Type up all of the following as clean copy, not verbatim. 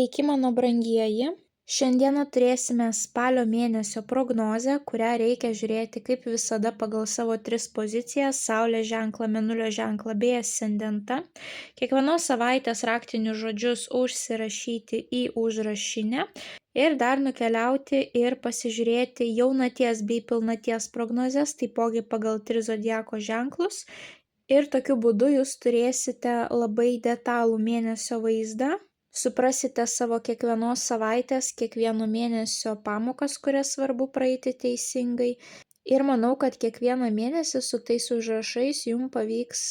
Sveiki, mano brangieji. Šiandieną turėsime spalio mėnesio prognozę, kurią reikia žiūrėti kaip visada pagal savo 3 pozicijas – Saulės ženklą, Mėnulio ženklą bei ascendentą. Kiekvienos savaitės raktinius žodžius užsirašyti į užrašinę ir dar nukeliauti ir pasižiūrėti jaunaties bei pilnaties prognozes, taipogi pagal 3 zodiako ženklus. Ir tokiu būdu jūs turėsite labai detalų mėnesio vaizdą. Suprasite savo kiekvienos savaitės, kiekvieno mėnesio pamokas, kurias svarbu praeiti teisingai. Ir manau, kad kiekvieną mėnesį su tais užrašais jums pavyks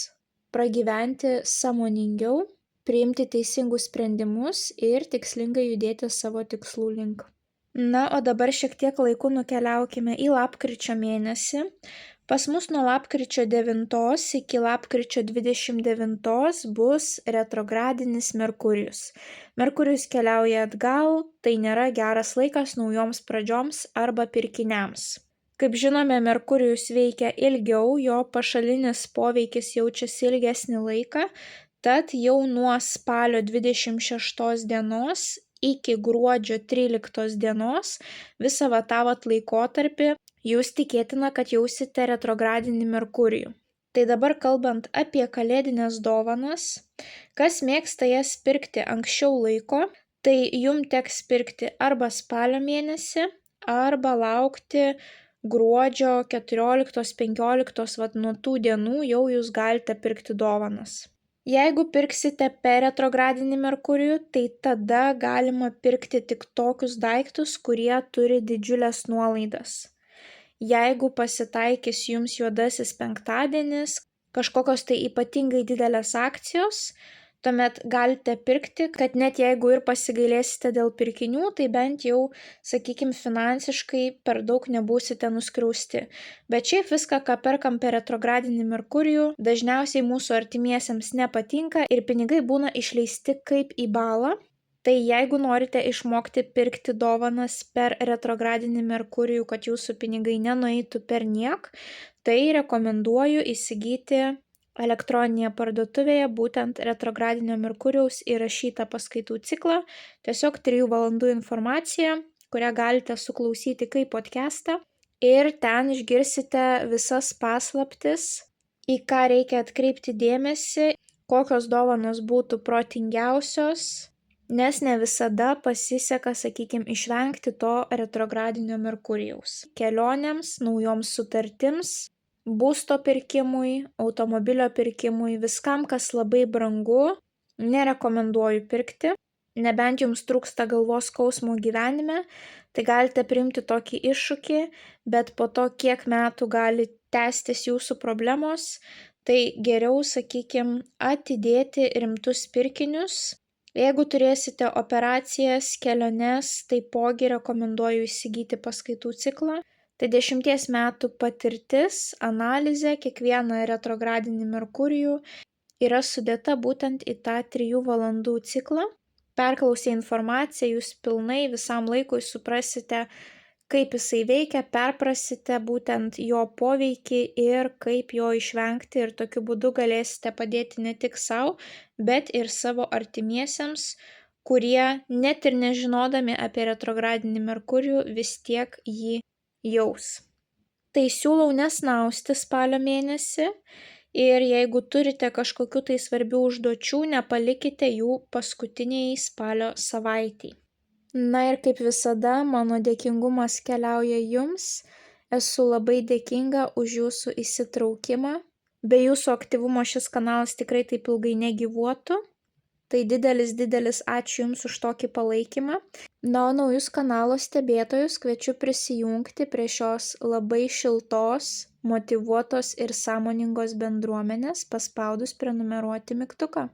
pragyventi sąmoningiau, priimti teisingus sprendimus ir tikslingai judėti savo tikslų link. Na, o dabar šiek tiek laiku nukeliaukime į lapkričio mėnesį. Pas mus nuo lapkričio 9 iki lapkričio 29 bus retrogradinis Merkurijus. Merkurijus keliauja atgal, tai nėra geras laikas naujoms pradžioms arba pirkiniams. Kaip žinome, Merkurijus veikia ilgiau, jo pašalinis poveikis jaučiasi ilgesnį laiką, tad jau nuo spalio 26 dienos iki gruodžio 13 dienos visą tą laikotarpį jūs tikėtina, kad jausite retrogradinį Merkurijų. Tai dabar kalbant apie kalėdinės dovanas, kas mėgsta jas pirkti anksčiau laiko, tai jums teks pirkti arba spalio mėnesį, arba laukti gruodžio 14-15, nuo tų dienų jau jūs galite pirkti dovanas. Jeigu pirksite per retrogradinį Merkurijų, tai tada galima pirkti tik tokius daiktus, kurie turi didžiulės nuolaidas. Jeigu pasitaikys jums juodasis penktadienis, kažkokios tai ypatingai didelės akcijos, tuomet galite pirkti, kad net jeigu ir pasigailėsite dėl pirkinių, tai bent jau, sakykime, finansiškai per daug nebūsite nuskriausti. Bet šiaip viską, ką perkam per retrogradinį Merkurijų, dažniausiai mūsų artimiesiems nepatinka ir pinigai būna išleisti kaip į balą. Tai jeigu norite išmokti pirkti dovanas per retrogradinį Merkurijų, kad jūsų pinigai nenueitų per niek, tai rekomenduoju įsigyti elektroninėje parduotuvėje būtent retrogradinio Merkurijaus įrašytą paskaitų ciklą, tiesiog 3 valandų informacija, kurią galite suklausyti kaip podcastą ir ten išgirsite visas paslaptis, į ką reikia atkreipti dėmesį, kokios dovanos būtų protingiausios, nes ne visada pasiseka, sakykime, išvengti to retrogradinio Merkurijaus. Kelionėms, naujoms sutartims, būsto pirkimui, automobilio pirkimui, viskam, kas labai brangu, nerekomenduoju pirkti. Nebent jums trūksta galvos skausmo gyvenime, tai galite priimti tokį iššūkį, bet po to kiek metų gali tęstis jūsų problemos, tai geriau, sakykime, atidėti rimtus pirkinius. Jeigu turėsite operacijas, keliones, taipogi rekomenduoju įsigyti paskaitų ciklą. Tai 10 metų patirtis, analizė, kiekvieną retrogradinį Merkurijų yra sudėta būtent į tą 3 valandų ciklą. Perklausę informaciją, jūs pilnai visam laikui suprasite, kaip jisai veikia, perprasite būtent jo poveikį ir kaip jo išvengti ir tokiu būdu galėsite padėti ne tik savo, bet ir savo artimiesiems, kurie net ir nežinodami apie retrogradinį Merkurijų vis tiek jį jaus. Tai siūlau nesnausti spalio mėnesį ir jeigu turite kažkokių tai svarbių užduočių, nepalikite jų paskutiniai spalio savaitei. Na ir kaip visada, mano dėkingumas keliauja jums. Esu labai dėkinga už jūsų įsitraukimą. Be jūsų aktyvumo šis kanalas tikrai taip ilgai negyvuotų. Tai didelis ačiū jums už tokį palaikymą. Na, o naujus kanalo stebėtojus kviečiu prisijungti prie šios labai šiltos, motyvuotos ir sąmoningos bendruomenės, paspaudus prenumeruoti mygtuką.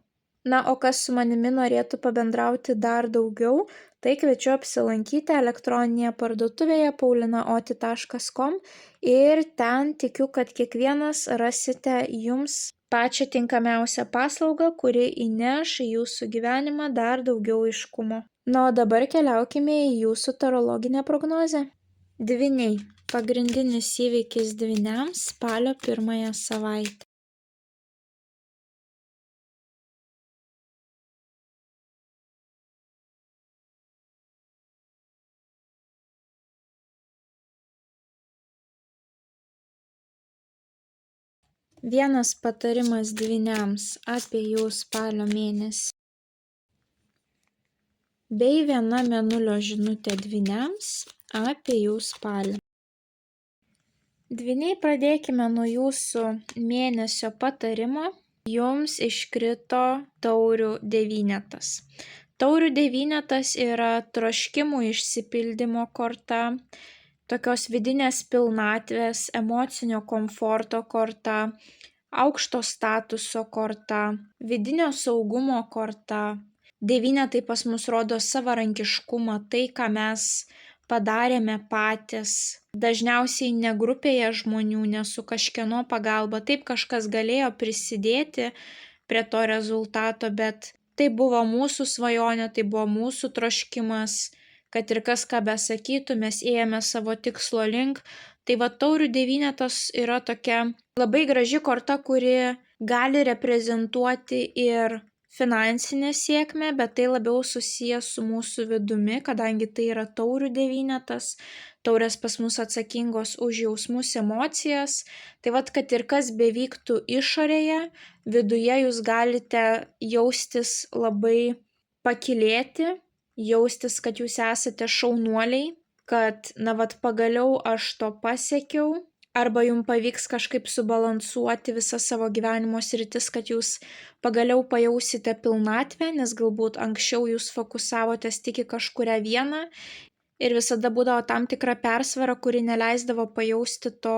Na, o kas su manimi norėtų pabendrauti dar daugiau, tai kviečiu apsilankyti elektroninėje parduotuvėje paulinaoti.com ir ten tikiu, kad kiekvienas rasite jums pačią tinkamiausią paslaugą, kuri įneš į jūsų gyvenimą dar daugiau aiškumo. Na, o dabar keliaukime į jūsų tarologinę prognozę. Dvyniai. Pagrindinis įvykis dvyniams spalio 1 savaitę. Vienas patarimas dvyniams apie jų spalio mėnesį. Bei viena mėnulio žinutė dvyniams apie jų spalį. Dvyniai, pradėkime nuo jūsų mėnesio patarimo. Jums iškrito taurių devynetas. Taurių devynetas yra troškimų išsipildymo korta, tokios vidinės pilnatvės, emocinio komforto korta, aukšto statuso korta, vidinio saugumo korta. Devynetai pas mus rodo savarankiškumą, tai, ką mes padarėme patys. Dažniausiai ne grupėje žmonių, ne su kažkieno pagalba. Taip, kažkas galėjo prisidėti prie to rezultato, bet tai buvo mūsų svajonė, tai buvo mūsų troškimas, kad ir kas ką besakytų, mes ėjome savo tikslo link. Tai va, taurių devynetas yra tokia labai graži korta, kuri gali reprezentuoti ir finansinę sėkmę, bet tai labiau susijęs su mūsų vidumi, kadangi tai yra taurių devynetas. Taurės pas mus atsakingos už jausmus, emocijas. Tai vat, kad ir kas bevyktų išorėje, viduje jūs galite jaustis labai pakylėti, jaustis, kad jūs esate šaunuoliai, kad pagaliau aš to pasiekiau, arba jums pavyks kažkaip subalansuoti visą savo gyvenimo sritis, kad jūs pagaliau pajausite pilnatvę, nes galbūt anksčiau jūs fokusavotės tik į kažkurią vieną ir visada būdavo tam tikra persvara, kuri neleisdavo pajausti to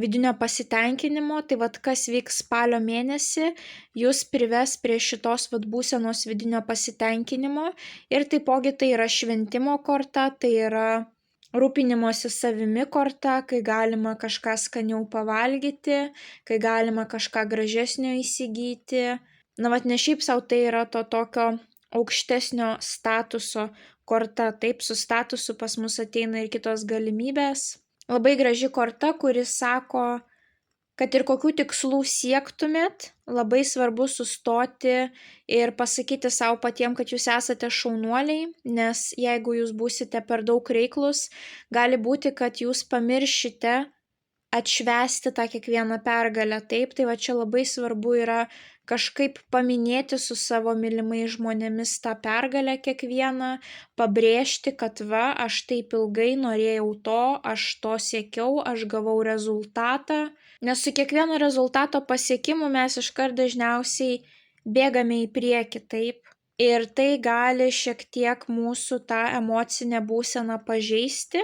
vidinio pasitenkinimo. Tai vat, kas vyks spalio mėnesį, jūs prives prie šitos būsenos vidinio pasitenkinimo. Ir taipogi tai yra šventimo korta, tai yra rūpinimosi savimi korta, kai galima kažką skaniau pavalgyti, kai galima kažką gražesnio įsigyti. Ne šiaip sau, tai yra to tokio aukštesnio statuso korta. Taip, su statusu pas mus ateina ir kitos galimybės. Labai graži korta, kuri sako, kad ir kokių tikslų siektumėt, labai svarbu sustoti ir pasakyti savo patiems, kad jūs esate šaunuoliai, nes jeigu jūs būsite per daug reiklus, gali būti, kad jūs pamiršite atšvęsti tą kiekvieną pergalę. Taip, tai va, čia labai svarbu yra kažkaip paminėti su savo mylimais žmonėmis tą pergalę kiekvieną, pabrėžti, kad va, aš taip ilgai norėjau to, aš to siekiau, aš gavau rezultatą. Nes su kiekvieno rezultato pasiekimu mes iškart dažniausiai bėgame į priekį, taip. Ir tai gali šiek tiek mūsų tą emocinę būseną pažeisti.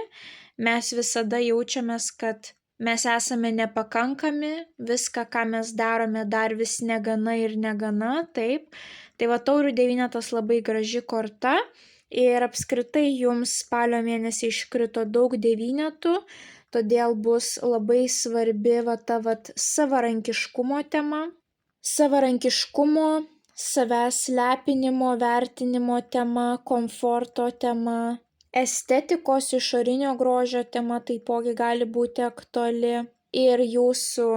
Mes visada jaučiamės, kad mes esame nepakankami, viską, ką mes darome, dar vis negana ir negana, taip. Tai va, taurių devynetas labai graži korta ir apskritai jums spalio mėnesį iškrito daug devynetų, todėl bus labai svarbi ta savarankiškumo tema. Savarankiškumo, savęs lepinimo, vertinimo tema, komforto tema. Estetikos, išorinio grožio tema taipogi gali būti aktuali ir jūsų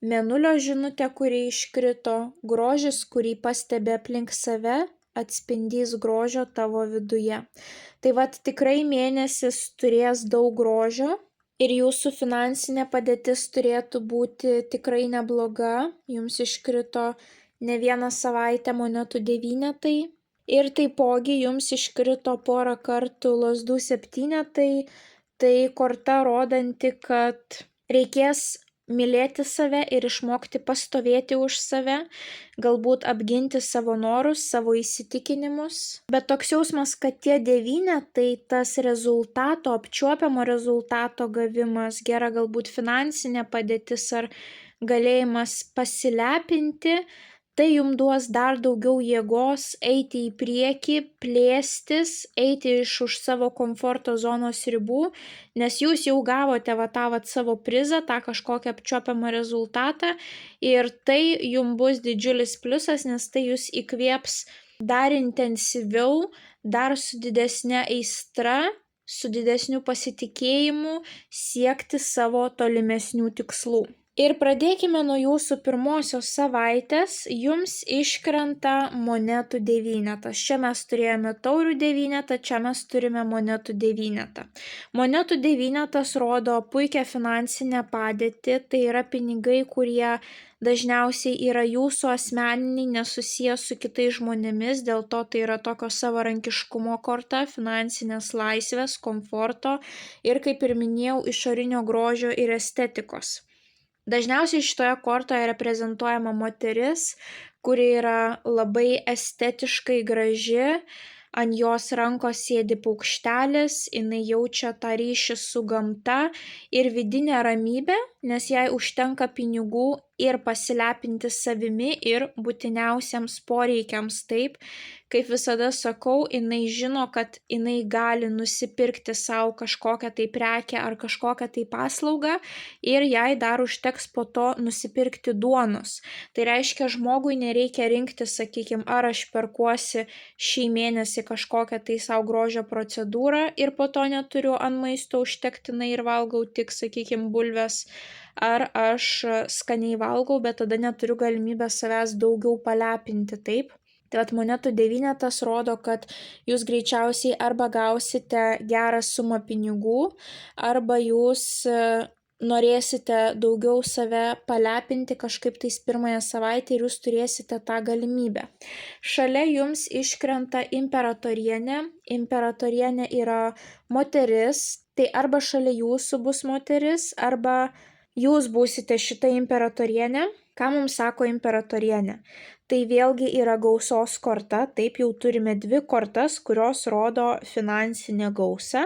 mėnulio žinutė, kuri iškrito, grožis, kurį pastebi aplink save, atspindys grožio tavo viduje. Tai vat, tikrai mėnesis turės daug grožio ir jūsų finansinė padėtis turėtų būti tikrai nebloga. Jums iškrito ne vieną savaitę monetų devynetai. Ir taipogi jums iškrito porą kartų lazdų septynetai, tai korta rodanti, kad reikės mylėti save ir išmokti pastovėti už save, galbūt apginti savo norus, savo įsitikinimus. Bet toks jausmas, kad tie devynetai, tas rezultato, apčiuopiamo rezultato gavimas, gera galbūt finansinė padėtis ar galėjimas pasilepinti, tai jums duos dar daugiau jėgos eiti į priekį, plėstis, eiti už savo komforto zonos ribų, nes jūs jau gavote tą savo prizą, tą kažkokią apčiuopiamą rezultatą ir tai jums bus didžiulis pliusas, nes tai jūs įkvėps dar intensyviau, dar su didesnė aistra, su didesniu pasitikėjimu siekti savo tolimesnių tikslų. Ir pradėkime nuo jūsų pirmosios savaitės. Jums iškrenta monetų devynetas. Čia mes turėjome taurių devynetą, čia mes turime monetų devynetą. Monetų devynetas rodo puikią finansinę padėtį, tai yra pinigai, kurie dažniausiai yra jūsų asmeniniai, nesusiję su kitais žmonėmis, dėl to tai yra tokio savarankiškumo korta, finansinės laisvės, komforto ir, kaip ir minėjau, išorinio grožio ir estetikos. Dažniausiai šitoje kortoje reprezentuojama moteris, kuri yra labai estetiškai graži, ant jos rankos sėdi paukštelis, jinai jaučia tą ryšį su gamta ir vidinę ramybę, nes jai užtenka pinigų ir pasilepinti savimi ir būtiniausiems poreikiams. Taip, kaip visada sakau, jinai žino, kad jinai gali nusipirkti savo kažkokią tai prekę ar kažkokią tai paslaugą ir jai dar užteks po to nusipirkti duonos. Tai reiškia, žmogui nereikia rinktis, sakykime, ar aš perkuosi šį mėnesį kažkokią tai savo grožio procedūrą ir po to neturiu ant maisto užtektinai ir valgau tik, sakykime, bulves, ar aš skaniai valgau, bet tada neturiu galimybę savęs daugiau palepinti, taip? Tai vat monetų devynetas rodo, kad jūs greičiausiai arba gausite gerą sumą pinigų, arba jūs norėsite daugiau save palepinti kažkaip tais pirmąją savaitę ir jūs turėsite tą galimybę. Šalia jums iškrenta imperatorienė. Imperatorienė yra moteris, tai arba šalia jūsų bus moteris, arba jūs būsite šita imperatorienė. Ką mums sako imperatorienė? Tai vėlgi yra gausos korta, taip jau turime dvi kortas, kurios rodo finansinę gausą.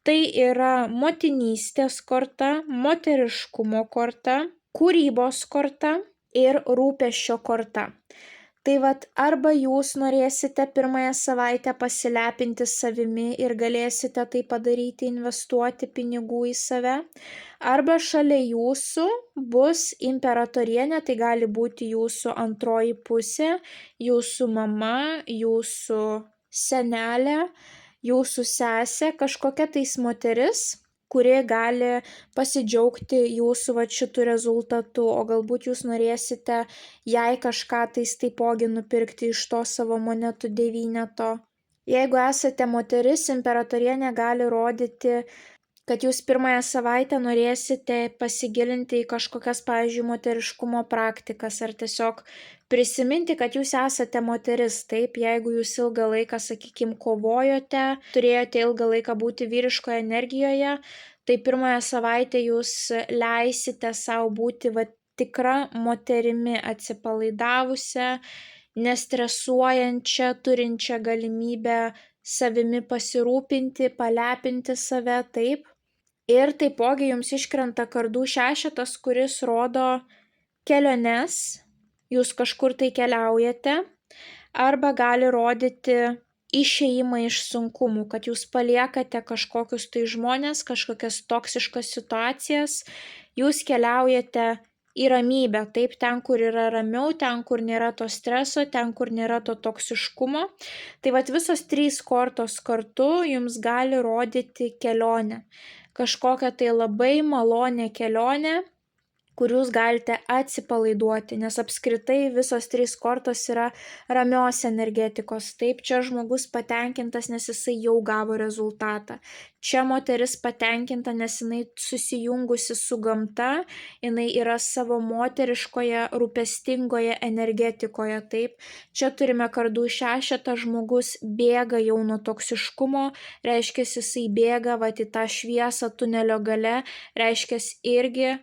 Tai yra motinystės korta, moteriškumo korta, kūrybos korta ir rūpesčio korta. Tai vat arba jūs norėsite pirmąją savaitę pasilepinti savimi ir galėsite tai padaryti, investuoti pinigų į save, arba šalia jūsų bus imperatorienė, tai gali būti jūsų antroji pusė, jūsų mama, jūsų senelė, jūsų sesė, kažkokia tais moteris, kuri gali pasidžiaugti jūsų šitų rezultatų, o galbūt jūs norėsite jai kažką tais taipogi nupirkti iš to savo monetų devyneto. Jeigu esate moteris, imperatorienė gali rodyti, kad jūs pirmąją savaitę norėsite pasigilinti į kažkokias, pavyzdžiui, moteriškumo praktikas ar tiesiog prisiminti, kad jūs esate moteris. Taip, jeigu jūs ilgą laiką, sakykime, kovojote, turėjote ilgą laiką būti vyriškoje energijoje, tai pirmąją savaitę jūs leisite savo būti tikra moterimi, atsipalaidavusią, nestresuojančią, turinčią galimybę savimi pasirūpinti, palepinti save, taip. Ir taipogi jums iškrenta kardų šešetas, kuris rodo keliones, jūs kažkur tai keliaujate, arba gali rodyti išėjimą iš sunkumų, kad jūs paliekate kažkokius tai žmonės, kažkokias toksiškas situacijas, jūs keliaujate į ramybę, taip, ten, kur yra ramiau, ten, kur nėra to streso, ten, kur nėra to toksiškumo. Tai vat visos trys kortos kartu jums gali rodyti kelionę. Kažkokią tai labai malonę kelionę, kur jūs galite atsipalaiduoti, nes apskritai visos trys kortos yra ramios energetikos. Taip, čia žmogus patenkintas, nes jisai jau gavo rezultatą. Čia moteris patenkinta, nes jinai susijungusi su gamta, jinai yra savo moteriškoje, rūpestingoje energetikoje. Taip, čia turime kardų šešetą, žmogus bėga jau nuo toksiškumo, reiškia, jisai bėga į tą šviesą tunelio gale, reiškia, irgi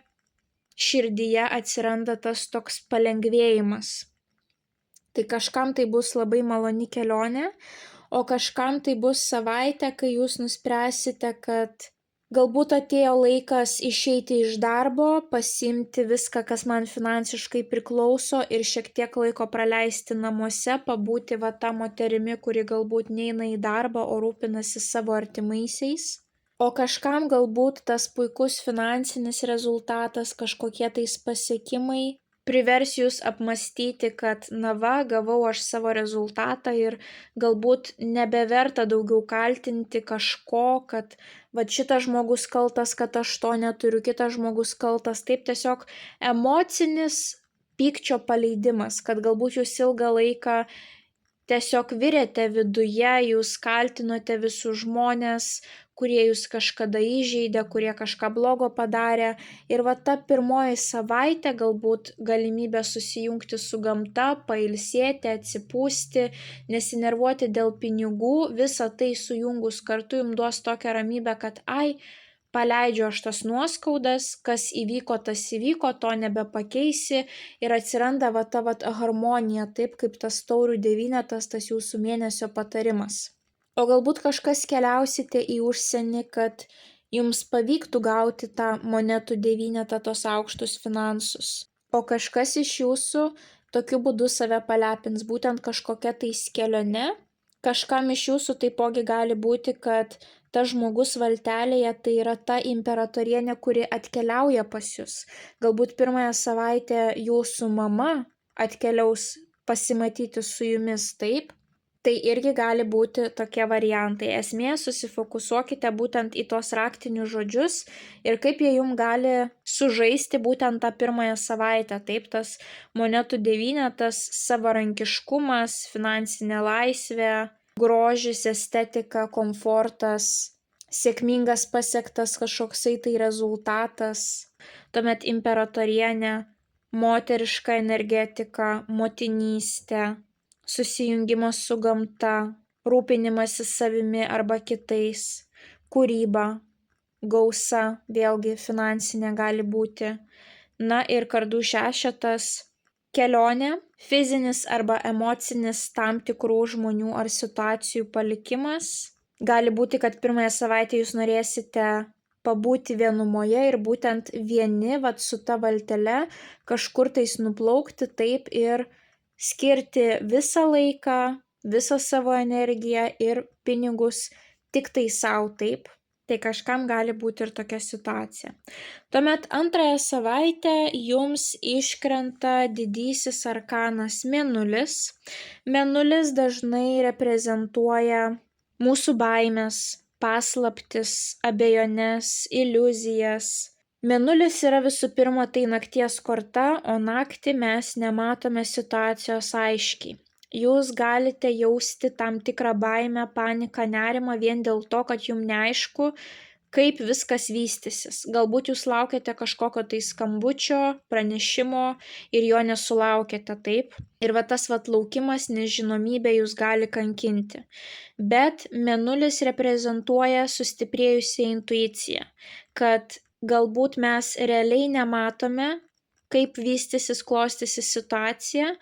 širdyje atsiranda tas toks palengvėjimas. Tai kažkam tai bus labai maloni kelionė, o kažkam tai bus savaitė, kai jūs nuspręsite, kad galbūt atėjo laikas išeiti iš darbo, pasiimti viską, kas man finansiškai priklauso ir šiek tiek laiko praleisti namuose, pabūti tą moterimi, kuri galbūt neina į darbą, o rūpinasi savo artimaisiais. O kažkam galbūt tas puikus finansinis rezultatas, kažkokie tais pasiekimai privers jūs apmąstyti, kad na va, gavau aš savo rezultatą ir galbūt nebeverta daugiau kaltinti kažko, kad va šitas žmogus kaltas, kad aš to neturiu, kitas žmogus kaltas. Taip tiesiog emocinis pykčio paleidimas, kad galbūt jūs ilgą laiką tiesiog virėte viduje, jūs kaltinote visus žmones, kurie jūs kažkada įžeidė, kurie kažką blogo padarė. Ir va ta pirmoji savaitė galbūt galimybė susijungti su gamta, pailsėti, atsipūsti, nesinervuoti dėl pinigų, visą tai sujungus kartu jums duos tokią ramybę, kad paleidžiu aš tas nuoskaudas, kas įvyko, tas įvyko, to nebepakeisi ir atsiranda va ta harmonija, taip kaip tas taurių devynetas, tas jūsų mėnesio patarimas. O galbūt kažkas keliausite į užsienį, kad jums pavyktų gauti tą monetų devynetą, tos aukštus finansus. O kažkas iš jūsų tokiu būdu save palepins, būtent kažkokia tais kelione. Kažkam iš jūsų taipogi gali būti, kad tas žmogus valtelėje tai yra ta imperatorienė, kuri atkeliauja pas jūs. Galbūt pirmąją savaitę jūsų mama atkeliaus pasimatyti su jumis, taip? Tai irgi gali būti tokie variantai. Esmė, susifokusuokite būtent į tos raktinius žodžius ir kaip jie jums gali sužaisti būtent tą pirmąją savaitę. Taip, tas monetų devynetas, savarankiškumas, finansinė laisvė, grožis, estetika, komfortas, sėkmingas pasiektas kažkoksai tai rezultatas, tuomet imperatorienė, moteriška energetika, motinystė, susijungimas su gamta, rūpinimasis savimi arba kitais, kūryba, gausa, vėlgi finansinė gali būti. Na ir kardų šešetas, kelionė, fizinis arba emocinis tam tikrų žmonių ar situacijų palikimas. Gali būti, kad pirmąją savaitę jūs norėsite pabūti vienumoje ir būtent vieni su ta valtele kažkur tais nuplaukti taip ir skirti visą laiką, visą savo energiją ir pinigus tik tai savo, taip. Tai kažkam gali būti ir tokia situacija. Tuomet antrąją savaitę jums iškrenta didysis arkanas Mėnulis. Mėnulis dažnai reprezentuoja mūsų baimės, paslaptis, abejones, iliuzijas. Mėnulis yra visų pirma tai nakties korta, o naktį mes nematome situacijos aiškiai. Jūs galite jausti tam tikrą baimę, paniką, nerimą vien dėl to, kad jums neaišku, kaip viskas vystysis. Galbūt jūs laukiate kažkokio tai skambučio, pranešimo ir jo nesulaukėte, taip. Ir tas laukimas, nežinomybė jūs gali kankinti. Bet Mėnulis reprezentuoja sustiprėjusią intuiciją, kad galbūt mes realiai nematome, kaip vystysis, klostysis situacija,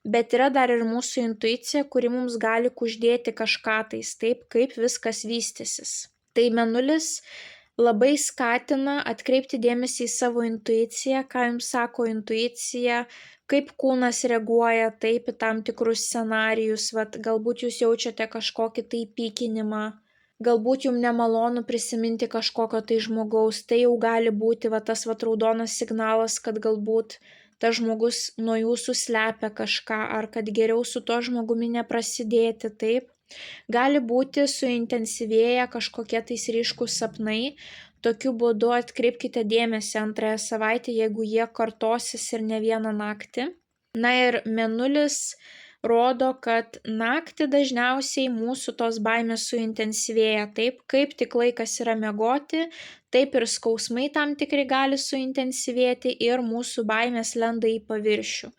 bet yra dar ir mūsų intuicija, kuri mums gali kuždėti kažką tais, taip, kaip viskas vystysis. Tai Mėnulis labai skatina atkreipti dėmesį į savo intuiciją, ką jums sako intuicija, kaip kūnas reaguoja taip į tam tikrus scenarijus, galbūt jūs jaučiate kažkokį tai pykinimą, galbūt jums nemalonu prisiminti kažkokio tai žmogaus, tai jau gali būti tas raudonas signalas, kad galbūt tas žmogus nuo jūsų slepia kažką, ar kad geriau su to žmogumi neprasidėti, taip. Gali būti suintensyvėję kažkokie tais ryškūs sapnai, tokiu būdu atkreipkite dėmesį antrąją savaitę, jeigu jie kartosis ir ne vieną naktį. Na ir Mėnulis rodo, kad naktį dažniausiai mūsų tos baimės suintensyvėja, taip, kaip tik laikas yra miegoti, taip ir skausmai tam tikri gali suintensyvėti ir mūsų baimės lenda į paviršių.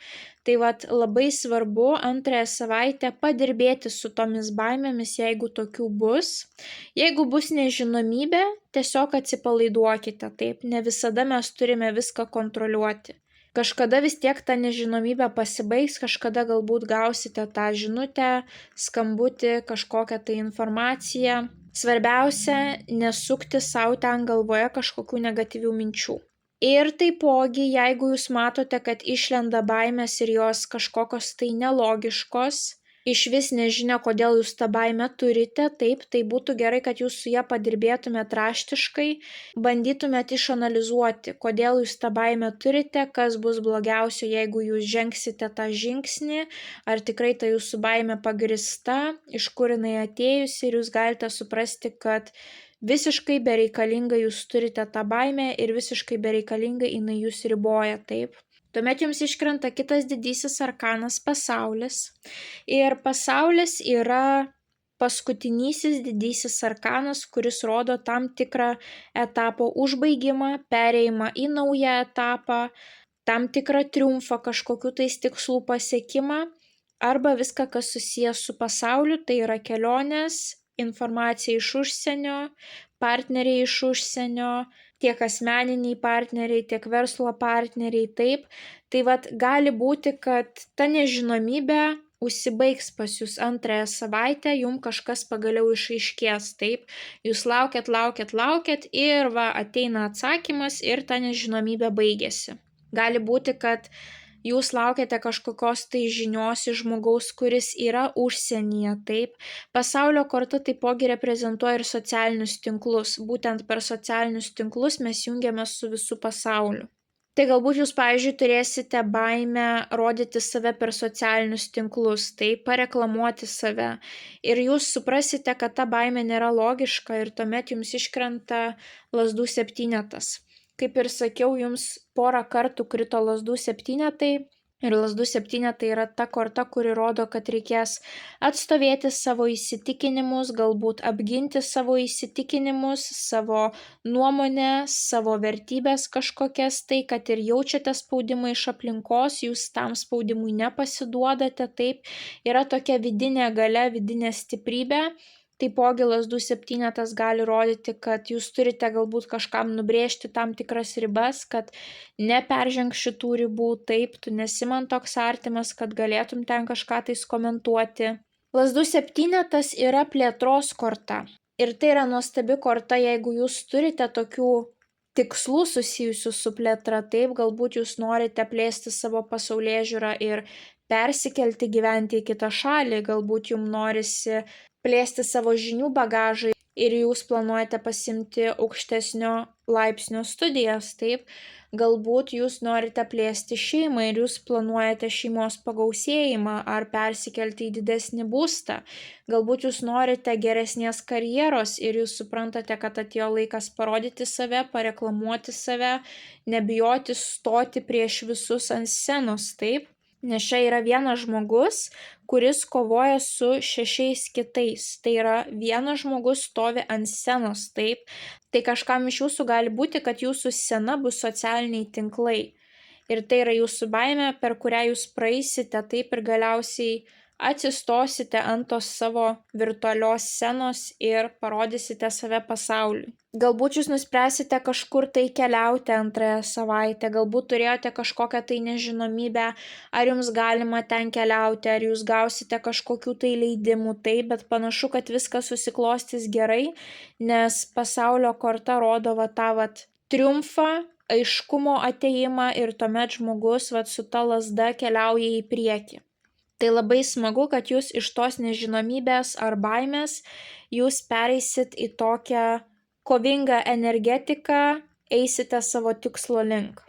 Tai labai svarbu antrąją savaitę padirbėti su tomis baimėmis, jeigu tokių bus. Jeigu bus nežinomybė, tiesiog atsipalaiduokite, taip, ne visada mes turime viską kontroliuoti. Kažkada vis tiek ta nežinomybė pasibaigs, kažkada galbūt gausite tą žinutę, skambutį, kažkokią tai informaciją. Svarbiausia, nesukti savo ten galvoje kažkokių negatyvių minčių. Ir taipogi, jeigu jūs matote, kad išlenda baimės ir jos kažkokios tai nelogiškos, išvis nežinia, kodėl jūs tą baimę turite, taip, tai būtų gerai, kad jūs su ją padirbėtumėt raštiškai, bandytumėt išanalizuoti, kodėl jūs tą baimę turite, kas bus blogiausio, jeigu jūs žengsite tą žingsnį, ar tikrai ta jūsų baimė pagrįsta, iš kur jinai atėjusi ir jūs galite suprasti, kad visiškai bereikalingai jūs turite tą baimę ir visiškai bereikalingai jinai jūs riboja, taip. Tuomet jums iškrenta kitas didysis arkanas pasaulis. Ir pasaulis yra paskutinysis didysis arkanas, kuris rodo tam tikrą etapo užbaigimą, perėjimą į naują etapą, tam tikrą triumfą, kažkokių tais tikslų pasiekimą, arba viską, kas susijęs su pasauliu, tai yra kelionės, informacija iš užsienio, partneriai iš užsienio, tiek asmeniniai partneriai, tiek verslo partneriai, taip. Tai vat gali būti, kad ta nežinomybė užsibaigs pas jūs antrąją savaitę, jums kažkas pagaliau išaiškės, taip. Jūs laukiat ir va ateina atsakymas ir ta nežinomybė baigėsi. Gali būti, kad jūs laukiate kažkokios tai žinios iš žmogaus, kuris yra užsienyje, taip. Pasaulio korta taipogi reprezentuoja ir socialinius tinklus. Būtent per socialinius tinklus mes jungiamės su visu pasauliu. Tai galbūt jūs, pavyzdžiui, turėsite baimę rodyti save per socialinius tinklus, tai pareklamuoti save. Ir jūs suprasite, kad ta baimė nėra logiška ir tuomet jums iškrenta lazdų septynetas. Kaip ir sakiau, jums porą kartų krito lazdų septynetai. Ir lazdų septynetai yra ta korta, kuri rodo, kad reikės atstovėti savo įsitikinimus, galbūt apginti savo įsitikinimus, savo nuomonę, savo vertybės kažkokias, tai kad ir jaučiate spaudimą iš aplinkos, jūs tam spaudimui nepasiduodate, taip, yra tokia vidinė galia, vidinė stiprybė. Taipogi lazdų septynetas gali rodyti, kad jūs turite galbūt kažkam nubrėžti tam tikras ribas, kad neperženk šitų ribų, taip, tu nesi man toks artimas, kad galėtum ten kažką tais komentuoti. Lazdų septynetas yra plėtros korta. Ir tai yra nuostabi korta, jeigu jūs turite tokių tikslų susijusių su plėtra, taip, galbūt jūs norite plėsti savo pasaulėžiūrą ir persikelti gyventi į kitą šalį, galbūt jums norisi plėsti savo žinių bagažą ir jūs planuojate pasimti aukštesnio laipsnio studijas, taip, galbūt jūs norite plėsti šeimą ir jūs planuojate šeimos pagausėjimą ar persikelti į didesnį būstą, galbūt jūs norite geresnės karjeros ir jūs suprantate, kad atėjo laikas parodyti save, pareklamuoti save, nebijoti stoti prieš visus ant scenos, taip. Nes čia yra vienas žmogus, kuris kovoja su 6 kitais. Tai yra vienas žmogus stovi ant scenos, taip. Tai kažkam iš jūsų gali būti, kad jūsų scena bus socialiniai tinklai. Ir tai yra jūsų baimė, per kurią jūs praeisite, taip, ir galiausiai atsistosite ant tos savo virtualios scenos ir parodysite save pasauliui. Galbūt jūs nuspręsite kažkur tai keliauti antrąją savaitę, galbūt turėjote kažkokią tai nežinomybę, ar jums galima ten keliauti, ar jūs gausite kažkokių tai leidimų, taip, bet panašu, kad viskas susiklostys gerai, nes pasaulio korta rodo tą triumfą, aiškumo atėjimą ir tuomet žmogus su ta lazda keliauja į priekį. Tai labai smagu, kad jūs iš tos nežinomybės ar baimės jūs pereisit į tokią kovingą energetiką, eisite savo tikslo link.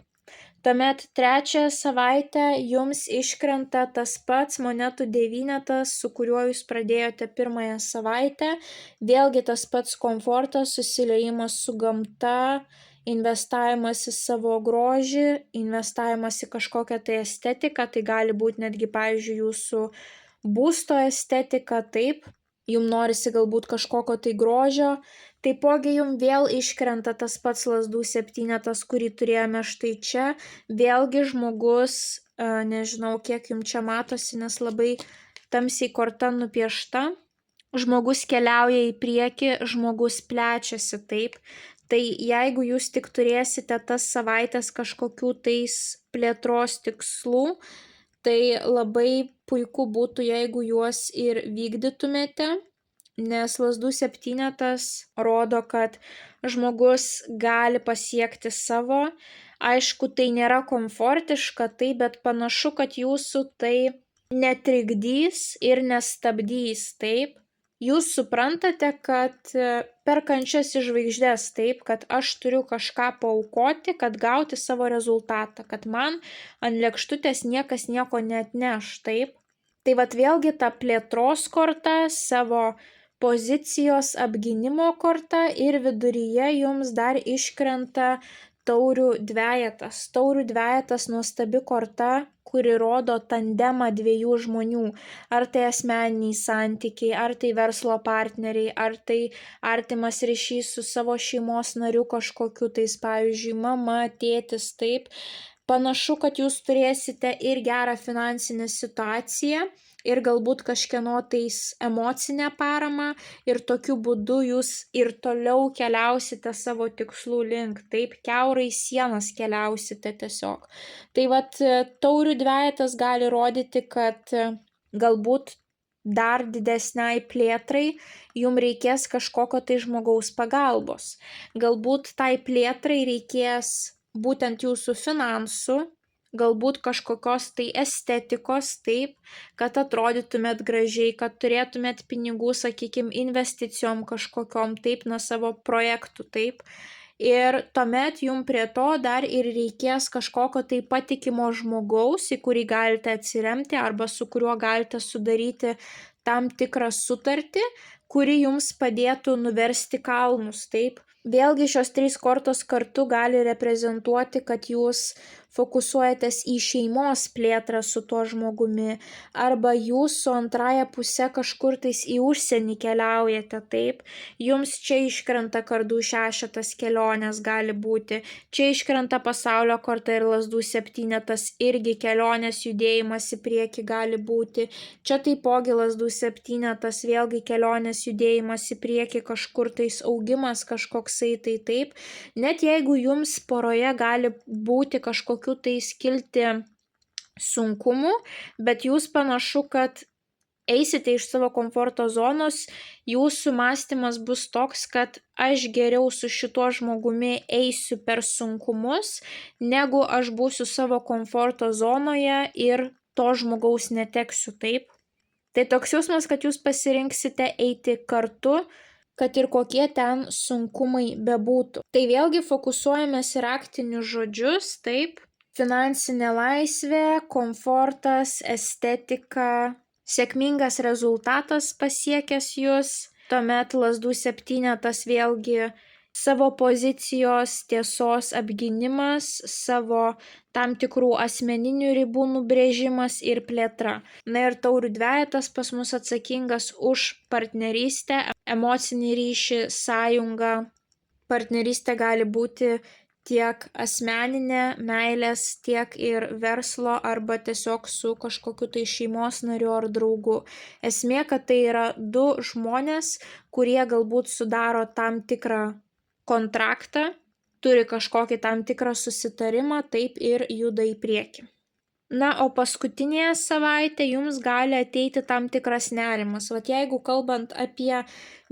Tuomet trečią savaitę jums iškrenta tas pats monetų devynetas, su kuriuo jūs pradėjote pirmąją savaitę. Vėlgi tas pats komfortas, susiliejimas su gamta, investavimas į savo grožį, investavimas į kažkokią tai estetiką, tai gali būti netgi, pavyzdžiui, jūsų būsto estetika, taip, jums norisi galbūt kažkokio tai grožio, taipogi jums vėl iškrenta tas pats lazdų septynetas, kurį turėjome štai čia, vėlgi žmogus, nežinau kiek jums čia matosi, nes labai tamsiai korta nupiešta, žmogus keliauja į priekį, žmogus plečiasi, taip. Tai jeigu jūs tik turėsite tas savaitės kažkokių tais plėtros tikslų, tai labai puiku būtų, jeigu juos ir vykdytumėte, nes lazdų septynetas rodo, kad žmogus gali pasiekti savo. Aišku, tai nėra komfortiška, tai, bet panašu, kad jūsų tai netrikdys ir nestabdys, taip? Jūs suprantate, kad per kančias į žvaigždes, taip, kad aš turiu kažką paaukoti, kad gauti savo rezultatą, kad man ant lėkštutės niekas nieko neatneš, taip? Tai vat vėlgi ta plėtros korta, savo pozicijos apgynimo korta ir viduryje jums dar iškrenta taurių dvejetas. Taurių dvejetas nuostabi korta, kuri rodo tandemą dviejų žmonių. Ar tai asmeniniai santykiai, ar tai verslo partneriai, ar tai artimas ryšys su savo šeimos nariu kažkokiu, tais pavyzdžiui, mama, tėtis, taip. Panašu, kad jūs turėsite ir gerą finansinę situaciją, ir galbūt kažkieno tais emocinę paramą, ir tokiu būdu jūs ir toliau keliausite savo tikslų link, taip, kiaurai sienas keliausite tiesiog. Tai vat taurių dvejetas gali rodyti, kad galbūt dar didesniai plėtrai jums reikės kažkokio tai žmogaus pagalbos. Galbūt tai plėtrai reikės būtent jūsų finansų, galbūt kažkokios tai estetikos, taip, kad atrodytumėt gražiai, kad turėtumėt pinigų, sakykime, investicijom kažkokiom, taip, na savo projektų, taip. Ir tuomet jums prie to dar ir reikės kažkokio tai patikimo žmogaus, į kurį galite atsiremti arba su kuriuo galite sudaryti tam tikrą sutartį, kuri jums padėtų nuversti kalnus, taip. Vėlgi šios trys kortos kartu gali reprezentuoti, kad jūs fokusuojatės į šeimos plėtrą su tuo žmogumi, arba jūs su antraja puse kažkur tais į užsienį keliaujate, taip. Jums čia iškrenta kardų šešetas, kelionės gali būti, čia iškrenta pasaulio korta ir lazdų septynetas, irgi kelionės judėjimas į priekį gali būti, čia taipogi lazdų septynetas, vėlgi kelionės judėjimas į priekį, kažkur tais augimas kažkoksai, tai taip. Net jeigu jums poroje gali būti kažkokių tai skilti sunkumų, bet jūs panašu, kad eisite iš savo komforto zonos, jūsų mąstymas bus toks, kad aš geriau su šituo žmogumi eisiu per sunkumus, negu aš būsiu savo komforto zonoje ir to žmogaus neteksiu, taip. Tai toks jausmas, kad jūs pasirinksite eiti kartu, kad ir kokie ten sunkumai bebūtų. Tai vėlgi fokusuojamės į raktinius žodžius, taip. Finansinė laisvė, komfortas, estetika, sėkmingas rezultatas pasiekęs jūs, tuomet lazdų septynetas vėlgi savo pozicijos tiesos apgynimas, savo tam tikrų asmeninių ribų nubrėžimas ir plėtra. Na ir taurių dvejetas pas mus atsakingas už partnerystę, emocinį ryšį, sąjungą. Partnerystė gali būti tiek asmeninė, meilės, tiek ir verslo arba tiesiog su kažkokiu tai šeimos nariu ar draugu. Esmė, kad tai yra du žmonės, kurie galbūt sudaro tam tikrą kontraktą, turi kažkokį tam tikrą susitarimą, taip ir juda į priekį. Na, o paskutinėje savaitė jums gali ateiti tam tikras nerimas. Vat jeigu kalbant apie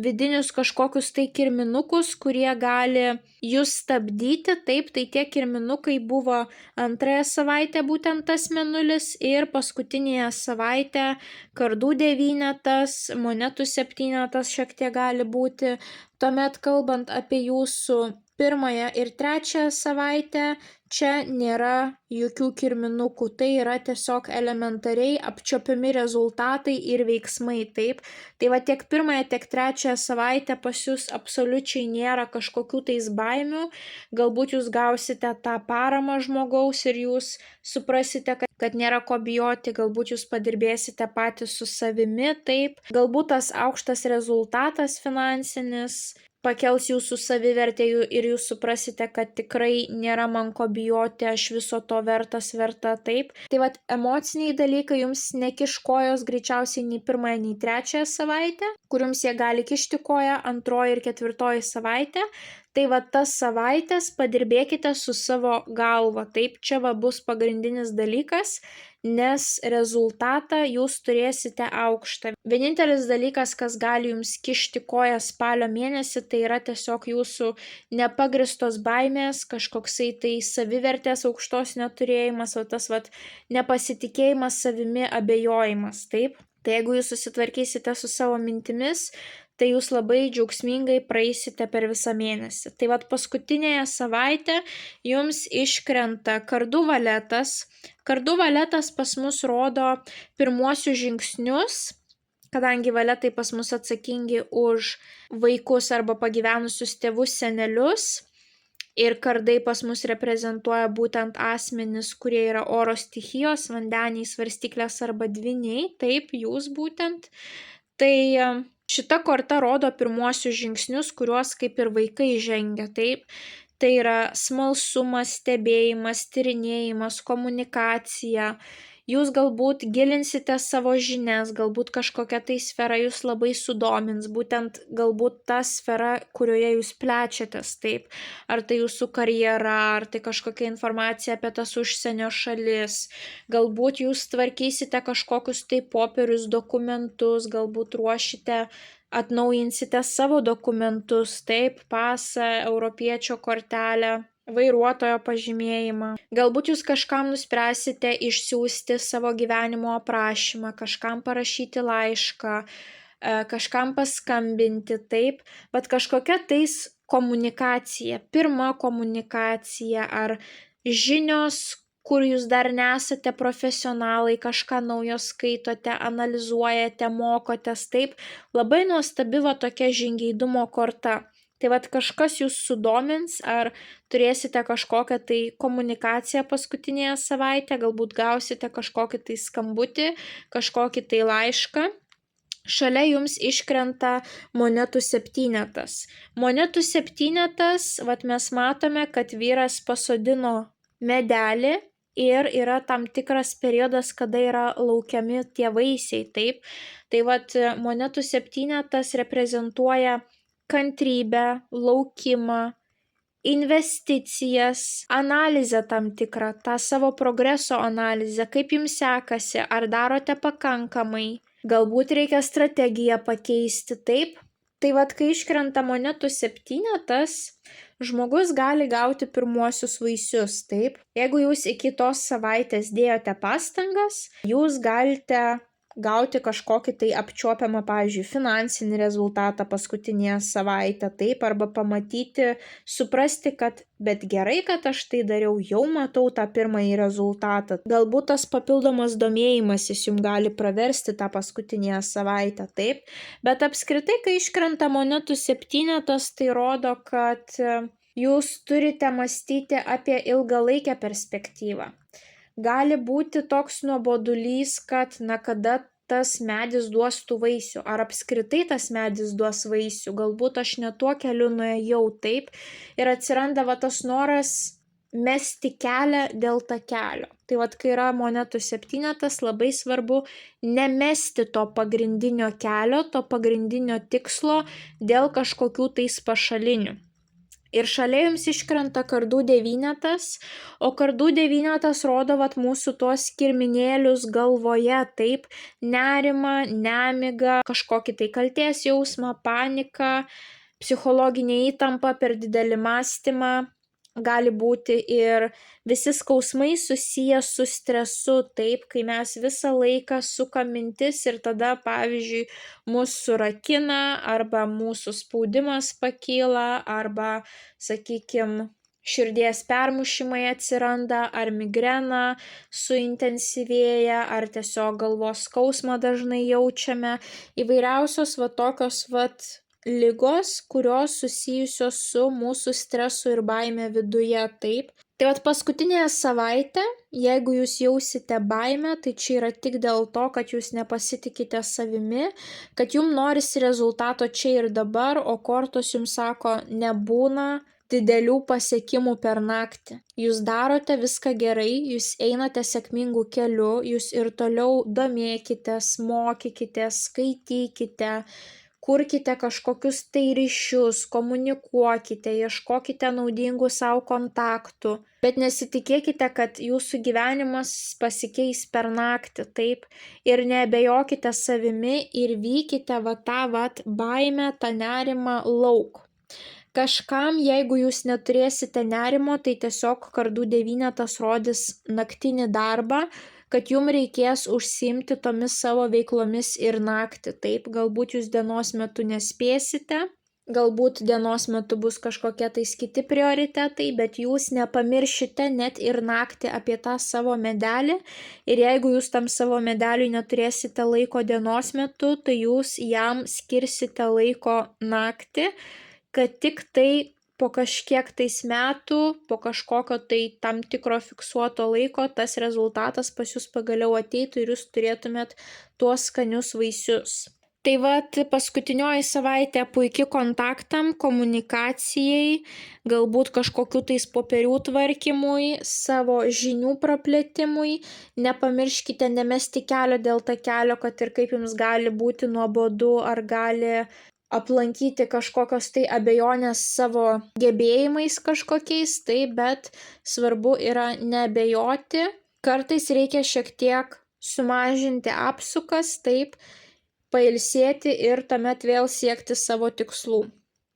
vidinius kažkokius tai kirminukus, kurie gali jūs stabdyti, taip, tai tie kirminukai buvo antrąją savaitę būtent tas mėnulis ir paskutinėje savaitę kardų devynetas, monetų septynetas šiek tiek gali būti. Tuomet kalbant apie jūsų pirmąją ir trečiąją savaitę, čia nėra jokių kirminukų, tai yra tiesiog elementariai apčiopiami rezultatai ir veiksmai, taip. Tai va tiek pirmąją, tiek trečiąją savaitę pas jūs absoliučiai nėra kažkokių tais baimių, galbūt jūs gausite tą paramą žmogaus ir jūs suprasite, kad nėra ko bijoti, galbūt jūs padirbėsite patys su savimi, taip. Galbūt tas aukštas rezultatas finansinis pakels jūsų savivertę ir jūs suprasite, kad tikrai nėra man ko bijoti, aš viso to verta, taip. Tai vat emociniai dalykai jums nekiš kojos greičiausiai nei pirmąją, nei trečiąją savaitę, kur jums jie gali kišti koją antroji ir ketvirtoji savaitė. Tai va tas savaitės padirbėkite su savo galva, taip, čia va bus pagrindinis dalykas, nes rezultatą jūs turėsite aukštą. Vienintelis dalykas, kas gali jums kišti koją spalio mėnesį, tai yra tiesiog jūsų nepagristos baimės, kažkoksai tai savivertės aukštos neturėjimas, o tas nepasitikėjimas savimi, abejojimas, taip? Tai jeigu jūs susitvarkysite su savo mintimis, tai jūs labai džiaugsmingai praeisite per visą mėnesį. Tai paskutinėje savaitę jums iškrenta kardų valetas. Kardų valetas pas mus rodo pirmuosius žingsnius, kadangi valetai pas mus atsakingi už vaikus arba pagyvenusius tėvus, senelius. Ir kardai pas mus reprezentuoja būtent asmenis, kurie yra oro stichijos, vandeniai, svarstyklės arba dvyniai, taip, jūs būtent. Tai šita korta rodo pirmuosius žingsnius, kuriuos kaip ir vaikai žengia, taip. Tai yra smalsumas, stebėjimas, tyrinėjimas, komunikacija. Jūs galbūt gilinsite savo žinias, galbūt kažkokia tai sfera jūs labai sudomins, būtent galbūt ta sfera, kurioje jūs plečiatės, taip. Ar tai jūsų karjera, ar tai kažkokia informacija apie tas užsienio šalis. Galbūt jūs tvarkysite kažkokius tai popierius, dokumentus, galbūt atnaujinsite savo dokumentus, taip, pasą, europiečio kortelę, vairuotojo pažymėjimą. Galbūt jūs kažkam nuspręsite išsiųsti savo gyvenimo aprašymą, kažkam parašyti laišką, kažkam paskambinti, taip, bet kažkokia tais komunikacija, pirma komunikacija ar žinios, kur jūs dar nesate profesionalai, kažką naujo skaitote, analizuojate, mokotės, taip, labai nuostabi tokia žingeidumo korta. Tai kažkas jūs sudomins, ar turėsite kažkokią tai komunikaciją paskutinėje savaitę, galbūt gausite kažkokį tai skambutį, kažkokį tai laišką. Šalia jums iškrenta monetų septynetas. Monetų septynetas, mes matome, kad vyras pasodino medelį ir yra tam tikras periodas, kada yra laukiami tie vaisiai, taip. Tai monetų septynetas reprezentuoja kantrybę, laukimą, investicijas, analizę tam tikrą, tą savo progreso analizę, kaip jums sekasi, ar darote pakankamai, galbūt reikia strategiją pakeisti, taip. Tai kai iškrenta monetų septynetas, žmogus gali gauti pirmuosius vaisius, taip. Jeigu jūs iki tos savaitės dėjote pastangas, jūs galite gauti kažkokį tai apčiuopiamą, pavyzdžiui, finansinį rezultatą paskutinėje savaitę, taip, arba pamatyti, suprasti, kad bet gerai, kad aš tai dariau, jau matau tą pirmąjį rezultatą. Galbūt tas papildomas domėjimasis jums gali praversti tą paskutinėje savaitę, taip, bet apskritai, kai iškrenta monetų septynetas, tai rodo, kad jūs turite mąstyti apie ilgalaikę perspektyvą. Gali būti toks nuobodulys, kad kada tas medis duos tų vaisių, ar apskritai tas medis duos vaisių, galbūt aš ne tuo keliu nuėjau, taip, ir atsiranda tas noras mesti kelią dėl takelio. Tai kai yra monetų septynetas, labai svarbu nemesti to pagrindinio kelio, to pagrindinio tikslo dėl kažkokių tais pašalinių. Ir šalia jums iškrenta kardų devynetas, o kardų devynetas rodo mūsų tuos kirminėlius galvoje, taip, nerimą, nemigą, kažkokį tai kaltės jausmą, paniką, psichologinę įtampą, per didelį mąstymą. Gali būti ir visi skausmai susiję su stresu, taip, kai mes visą laiką sukam mintis ir tada, pavyzdžiui, mus surakina, arba mūsų spaudimas pakyla, arba, sakykime, širdies permušimai atsiranda, ar migrena suintensyvėja, ar tiesiog galvos skausmą dažnai jaučiame. Įvairiausios tokios ligos, kurios susijusios su mūsų stresu ir baime viduje, taip. Tai paskutinėje savaitę, jeigu jūs jausite baimę, tai čia yra tik dėl to, kad jūs nepasitikite savimi, kad jums norisi rezultato čia ir dabar, o kortos jums sako, nebūna didelių pasiekimų per naktį. Jūs darote viską gerai, jūs einate sėkmingų keliu, jūs ir toliau domėkitės, mokykitės, skaitykite, kurkite kažkokius tai ryšius, komunikuokite, ieškokite naudingų savo kontaktų, bet nesitikėkite, kad jūsų gyvenimas pasikeis per naktį, taip, ir neabejokite savimi ir vykite tą baimę, tą nerimą lauk. Kažkam, jeigu jūs neturėsite nerimo, tai tiesiog kardų devynetas rodys naktinį darbą, kad jums reikės užsiimti tomis savo veiklomis ir naktį. Taip, galbūt jūs dienos metu nespėsite, galbūt dienos metu bus kažkokie tais kiti prioritetai, bet jūs nepamiršite net ir naktį apie tą savo medelį. Ir jeigu jūs tam savo medeliui neturėsite laiko dienos metu, tai jūs jam skirsite laiko naktį, kad tik tai po kažkiek tais metų, po kažkokio tai tam tikro fiksuoto laiko, tas rezultatas pas jūs pagaliau ateitų ir jūs turėtumėt tuos skanius vaisius. Tai paskutinioji savaitė puikiai kontaktam, komunikacijai, galbūt kažkokiu tais popierių tvarkymui, savo žinių praplėtimui. Nepamirškite nemesti kelio dėl to kelio, kad ir kaip jums gali būti nuobodu ar gali aplankyti kažkokios tai abejonės savo gebėjimais kažkokiais, tai bet svarbu yra neabejoti. Kartais reikia šiek tiek sumažinti apsukas, taip, pailsėti ir tuomet vėl siekti savo tikslų.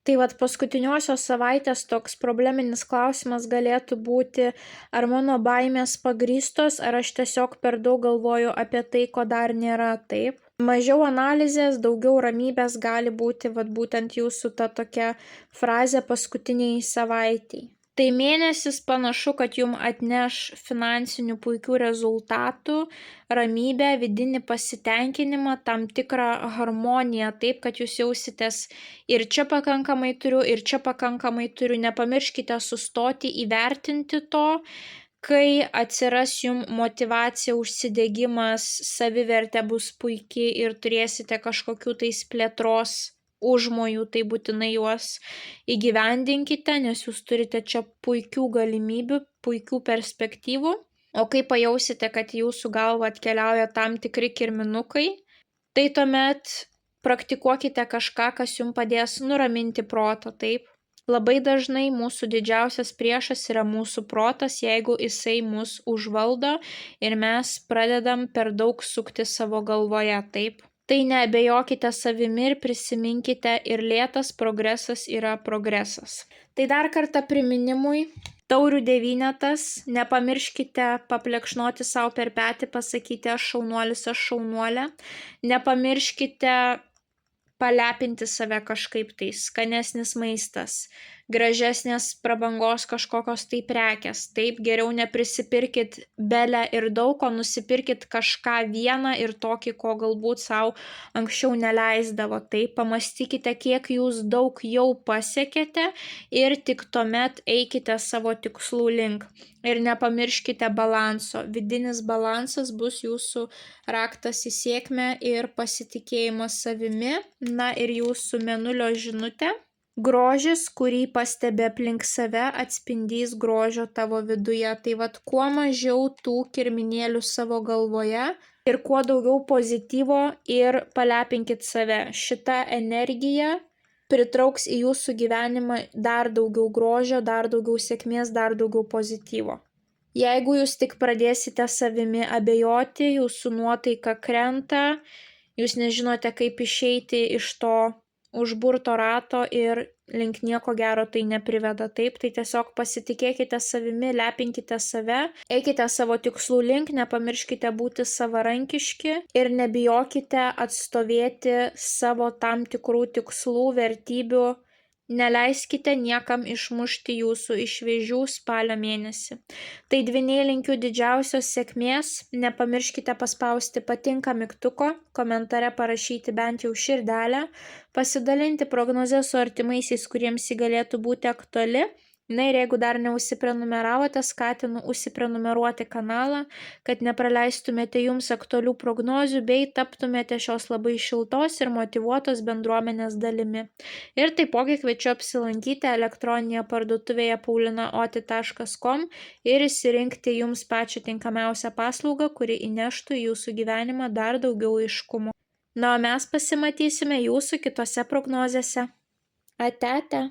Tai paskutiniosios savaitės toks probleminis klausimas galėtų būti, ar mano baimės pagrįstos, ar aš tiesiog per daug galvoju apie tai, ko dar nėra, taip. Mažiau analizės, daugiau ramybės gali būti būtent jūsų ta tokia frazė paskutiniai savaitei. Tai mėnesis panašu, kad jums atneš finansinių puikių rezultatų, ramybę, vidinį pasitenkinimą, tam tikrą harmoniją, taip, kad jūs jausitės ir čia pakankamai turiu, ir čia pakankamai turiu. Nepamirškite sustoti, įvertinti to. Kai atsiras jums motyvacija, užsidegimas, savivertė bus puikiai ir turėsite kažkokių tais plėtros užmojų, tai būtinai juos įgyvendinkite, nes jūs turite čia puikių galimybių, puikių perspektyvų. O kai pajausite, kad jūsų galva atkeliauja tam tikri kirminukai, tai tuomet praktikuokite kažką, kas jums padės nuraminti protą, taip. Labai dažnai mūsų didžiausias priešas yra mūsų protas, jeigu jisai mus užvaldo ir mes pradedam per daug sukti savo galvoje, taip. Tai neabejokite savimi ir prisiminkite, ir lėtas progresas yra progresas. Tai dar kartą priminimui, taurių devynetas, nepamirškite paplekšnoti savo per petį, pasakyti aš šaunuolis, aš šaunuolė, nepamirškite palepinti save kažkaip tai, skanesnis maistas, gražesnės prabangos kažkokios tai prekės. Taip, geriau neprisipirkit belę ir daug, o nusipirkit kažką vieną ir tokį, ko galbūt savo anksčiau neleisdavo. Taip, pamastykite, kiek jūs daug jau pasiekėte ir tik tuomet eikite savo tikslų link. Ir nepamirškite balanso. Vidinis balansas bus jūsų raktas į sėkmę ir pasitikėjimas savimi. Na ir jūsų mėnulio žinutė. Grožis, kurį pastebi aplink save, atspindys grožio tavo viduje. Tai kuo mažiau tų kirminėlių savo galvoje ir kuo daugiau pozityvo ir palepinkit save. Šita energija pritrauks į jūsų gyvenimą dar daugiau grožio, dar daugiau sėkmės, dar daugiau pozityvo. Jeigu jūs tik pradėsite savimi abejoti, jūsų nuotaika krenta, jūs nežinote, kaip išeiti iš to užburto rato ir link nieko gero tai nepriveda. Taip, tai tiesiog pasitikėkite savimi, lepinkite save, eikite savo tikslų link, nepamirškite būti savarankiški ir nebijokite atstovėti savo tam tikrų tikslų, vertybių. Neleiskite niekam išmušti jūsų iš vėžių spalio mėnesį. Tai dvyniai linkiu didžiausios sėkmės, nepamirškite paspausti patinka mygtuko, komentare parašyti bent jau širdelę, pasidalinti prognozę su artimaisiais, kuriems ji galėtų būti aktuali. Na ir jeigu dar neužsiprenumeravote, skatinu užsiprenumeruoti kanalą, kad nepraleistumėte jums aktualių prognozių bei taptumėte šios labai šiltos ir motyvuotos bendruomenės dalimi. Ir taipogi kviečiu apsilankyti elektroninėje parduotuvėje paulinaoti.com ir išsirinkti jums pačią tinkamiausią paslaugą, kuri įneštų į jūsų gyvenimą dar daugiau aiškumo. Na, o mes pasimatysime jūsų kitose prognozėse. Ate, ate.